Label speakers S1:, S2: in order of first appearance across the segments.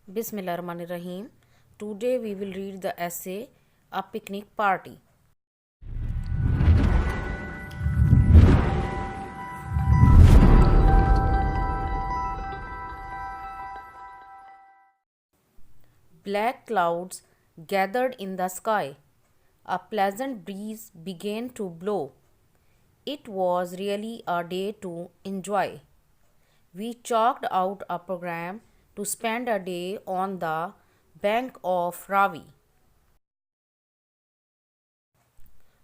S1: Bismillahirrahmanirrahim. Today we will read the essay A Picnic Party. Black clouds gathered in the sky. A pleasant breeze began to blow. It was really a day to enjoy. We chalked out a program to spend a day on the bank of Ravi.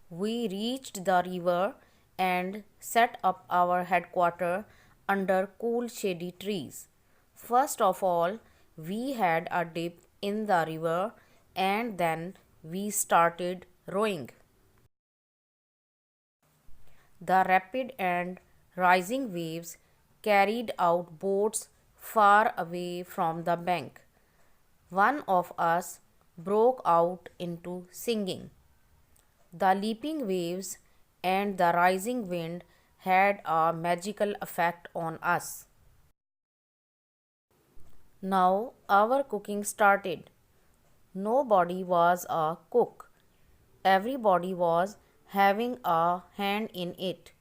S1: We reached the river and set up our headquarters under cool shady trees. First of all, we had a dip in the river and then we started rowing. The rapid and rising waves carried out boats far away from the bank. One of us broke out into singing. The leaping waves and the rising wind had a magical effect on us. Now our cooking started. Nobody was a cook. Everybody was having a hand in it.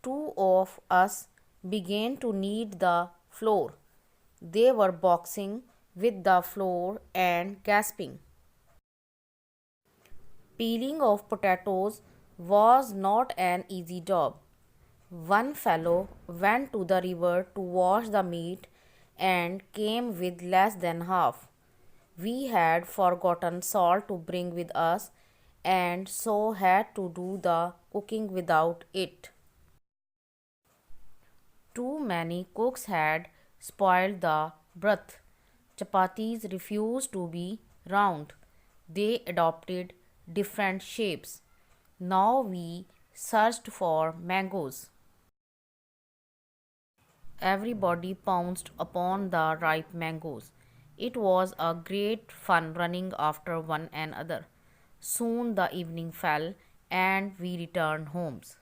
S1: Two of us began to knead the flour. They were boxing with the flour and gasping. Peeling of potatoes was not an easy job. One fellow went to the river to wash the meat and came with less than half. We had forgotten salt to bring with us and so had to do the cooking without it. Too many cooks had spoiled the broth. Chapatis refused to be round. They adopted different shapes. Now we searched for mangoes. Everybody pounced upon the ripe mangoes. It was a great fun running after one another. Soon the evening fell and we returned homes.